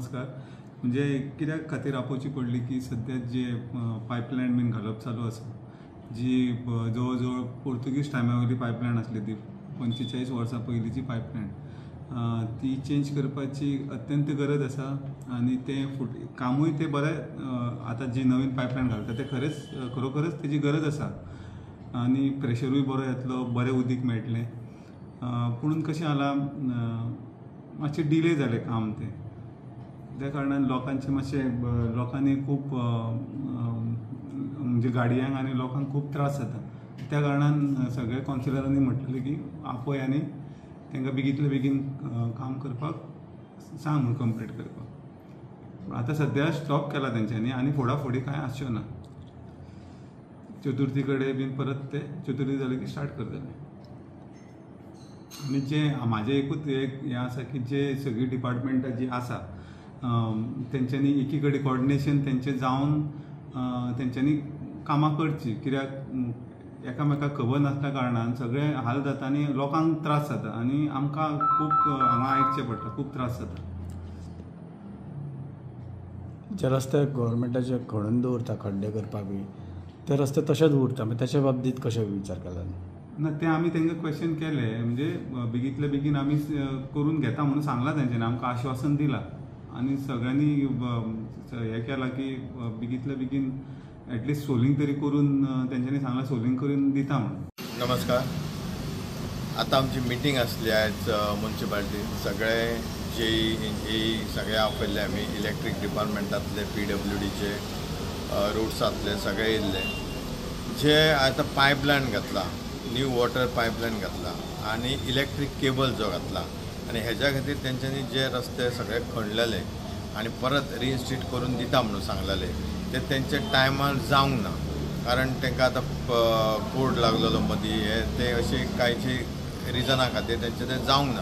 नमस्कार. म्हणजे कित्याक खातीर आपोवची पडली की सध्या जे पायपलायन बीन घालप चालू आसा, जी जवळ जवळ पोर्तुगीज टायमा वयली पायपलायन आसली ती 45 वर्सां पयलींची पायपलायन, ती चेंज करपाची अत्यंत गरज आसा. आनी ते कामूय ते बरें आतां जी नवीन पायपलायन घालता ते खरोखरच तेजी गरज आसा. आनी प्रेशरूय बरो येतलो, बरें उदीक मेळटलें. पूण कशें जालां, मातशें डिले जालें काम ते. त्या कारणान लोकांनी खूब म्हणजे गाडयांक आनी लोकांक खूब त्रास जाता. त्या कारणान सगळ्या कावन्सिलरांनी म्हटलेलें की आपय आनी तांकां बेगींतल्या बेगीन काम करपाक सांग म्हणून कंप्लीट करपाक. आतां सद्या स्टॉप केला तेंच्यांनी आनी फुडाफुडी कांय आसच्यो ना. चतुर्थी कडेन बीन परत ते चतुर्थी जाली की स्टार्ट करतले. आनी जे म्हाजें एकूच एक हें आसा की जे सगळीं डिपार्टमेंटां जी आसा तेंच्यांनी एकी कडेन कॉर्डिनेशन तेंचें जावन तेंच्यांनी कामां करची. कित्याक एकामेकाक खबर नासल्या कारणान सगळे हाल जाता आनी लोकांक त्रास जाता आनी आमकां खूब हांगा आयकचें पडटा, खूब त्रास जाता. जे रस्ते गव्हर्मेंटाचे खणून दवरता खड्डे करपाक बी, ते रस्ते तशेच उरता. मागीर तेच्या बाबतींत कशें विचार केला? ना, ते आमी तांकां क्वेश्चन केले. म्हणजे बेगींतल्या बेगीन आमी करून घेता म्हणून सांगलां तेंच्यांनी, आमकां आश्वासन दिलां. आनी सगळ्यांनी हें केलां की बेगींतल्या बेगीन एटलिस्ट सोलिंग तरी करून तेंच्यांनी सांगलां सोलिंग करून दिता म्हणून. नमस्कार. आता आमची मिटींग आसली आयज म्युन्सिपालिटीन. सगळे जेई सगळे आपयल्ले आमी. इलेक्ट्रीक डिपार्टमेंटांतले, PWDचे, रोड्सांतले सगळे येयल्ले. जे आतां पायपलायन घातला, न्यू वॉटर पायपलायन घातला आनी इलेक्ट्रीक केबल जो घातला आनी हेज्या खातीर तेंच्यांनी जे रस्ते सगळे खणलेले आनी परत रिइन्स्टेट करून दिता म्हणून सांगलेले, ते तेंचे टायमार जावंक ना. कारण तांकां आतां कोड लागलेलो मदीं, ते अशी कांयची रिजना खातीर तेंचें तें जावंक ना.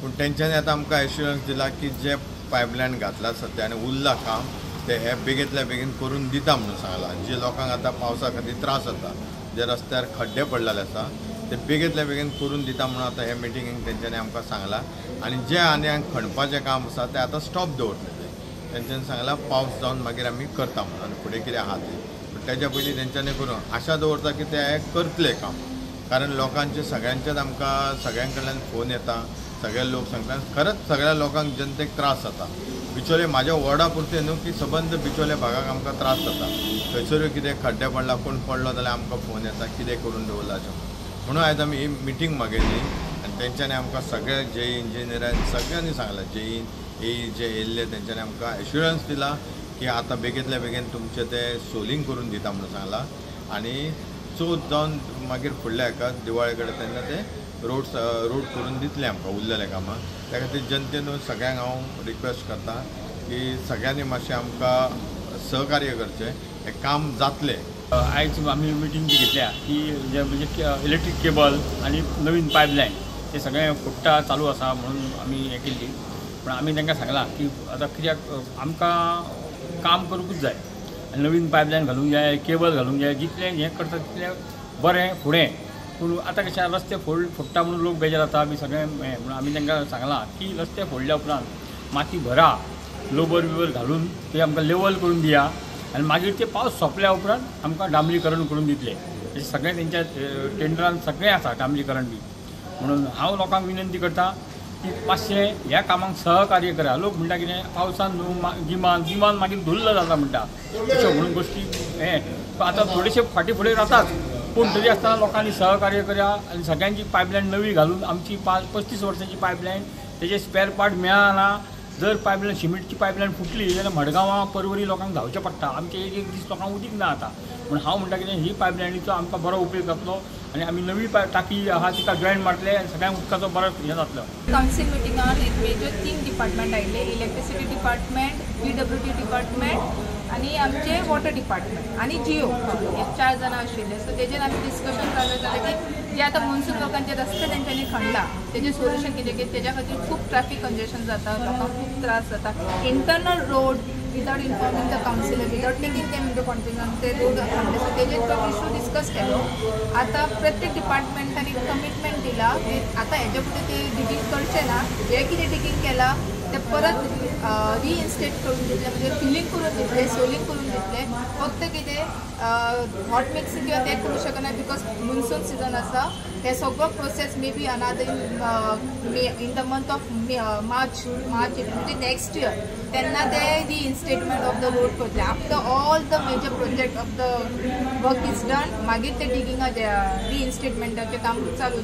पूण तेंच्यांनी आतां आमकां एश्युरन्स दिला की जे पायपलायन घातला सद्या आनी उरलां काम ते हे बेगींतल्या बेगीन करून दिता म्हणून सांगलां. जे लोकांक आतां पावसा खातीर त्रास जाता, जे रस्त्यार खड्डे पडलेले आसा, ते बेगींतल्या बेगीन करून दिता म्हणून आतां हे मिटिंगेक तेंच्यांनी आमकां सांगलां. आनी जे आनी खणपाचें काम आसा तें आतां स्टॉप दवरतले. तेंच्यांनी सांगलां पावस जावन मागीर आमी करता म्हणून, आनी फुडें कितें आहा तें. पूण तेच्या पयलीं तेंच्यांनी करून आशा दवरता की ते हे करतले काम. कारण लोकांचे सगळ्यांचेच आमकां सगळ्यां कडल्यान फोन येता. सगळे लोक सांगतात खरंच सगळ्या लोकांक जनतेक त्रास जाता. बिचोले म्हाज्या वॉर्डा पुरते न्हू की सबंद बिचोले भागाक आमकां त्रास जाता. थंयसरूय कितें खड्डे पडला, कोण पडलो जाल्यार आमकां फोन येता कितें करून दवरलाचें म्हणून. आयज आमी ही मिटींग मागयली आनी तेंच्यांनी आमकां सगळे जेई इंजिनियरांनी सगळ्यांनी सांगलां, जेई जे येयल्ले तेंच्यांनी आमकां एश्युरन्स दिला की आतां बेगींतल्या बेगीन तुमचें तें सोलिंग करून दिता म्हणून सांगलां. आनी चवथ जावन मागीर फुडल्या हाका दिवाळे कडेन तेन्ना ते रोड करून दितले आमकां उरलेले कामां. त्या खातीर जनतेन सगळ्यांक हांव रिक्वेस्ट करता की सगळ्यांनी मातशें आमकां सहकार्य करचें, हें काम जातलें. आयज आमी मिटींग घेतल्या की जे म्हणजे इलेक्ट्रीक केबल आनी नवीन पायपलायन ते सगळें फुट्टा चालू आसा म्हणून आमी हें केल्ली. पूण आमी तांकां सांगलां की आतां कित्याक आमकां काम करूंकूच जाय. नवीन पायपलायन घालूंक जाय, केबल घालूंक जाय. जितलें हें करता तितलें बरें फुडें. पूण आतां कशें रस्ते फोडटा म्हणून लोक बेजार जाता बी सगळें हें. म्हणून आमी तांकां सांगलां की रस्ते फोडल्या उपरांत माती भरा, लोबर बिबर घालून ते आमकां लेवल करून दिया आनी मागीर ते पावस सोंपल्या उपरांत आमकां डांबरीकरण करून दितले. हें सगळें तेंच्या टेंडरान सगळें आसा डांबरीकरण बी. म्हणून हांव लोकांक विनंती करता की मातशें ह्या कामाक सहकार्य करा. लोक म्हणटा कितें पावसान न्हू गिमान मागीर धुल्ल जाता म्हणटा, तश्यो म्हणून गोश्टी हें आतां थोडेशे फाटीं फुडें जाताच. पूण तरी आसतना लोकांनी सहकार्य करा आनी सगळ्यांची पायपलायन नवी घालून आमची 35 वर्सांची पायपलायन तेजे स्पेर पार्ट मेळना. जर पायपलायन सिमेंटची पायपलायन फुटली जाल्यार मडगांवां परवरी लोकांक धांवचें पडटा. आमचे एक दीस लोकांक उदीक ना आतां. पूण हांव म्हणटा कितें ही पायपलायनीचो आमकां बरो उपयोग जातलो आनी आमी नवी टाकी आहा तिका जॉयन मारतले आनी सगळ्यांक उदकाचो बरो हें जातलो. कावन्सील मिटिंगान एक मेजर 3 डिपार्टमेंट आयिल्ले. इलेक्ट्रिसिटी डिपार्टमेंट, PWD डिपार्टमेंट आनी आमचे वॉटर डिपार्टमेंट आनी जिओ हे 4 जाणां आशिल्ले. सो तेजेर आमी डिस्कशन जालें जाल्यार की जे आतां मनसून लोकांचे रस्ते तेंच्यांनी खणला तेजें सोल्युशन कितें की तेज्या खातीर खूब ट्रॅफिक कंजेशन जाता, लोकांक खूब त्रास जाता. Internal road without informing the councillor, without taking them into consideration ते रोड खणले. सो तेजेर तो इशू डिस्कस केलो. आतां प्रत्येक डिपार्टमेंटांनी कमिटमेंट दिला की आतां हेजे फुडें ते डिगींग करचें ना. हे कितें डिगींग केलां ते परत रिइन्स्टेट करून दितले, म्हणजे फिलिंग करून दितले, सोलिंग करून दितले. फक्त कितें हॉट मिक्सिंग किंवा ते करूं शकना बिकॉज मॉन्सून सिजन आसा. हे सगळो process may be another in the month of March म्हणजे नेक्स्ट इयर तेन्ना ते रिइन्स्टेटमेंट ऑफ द रोड करतले. After all the major project of the work is done मागीर ते डिगिंगा रिइन्स्टेटमेंटाचें काम चालू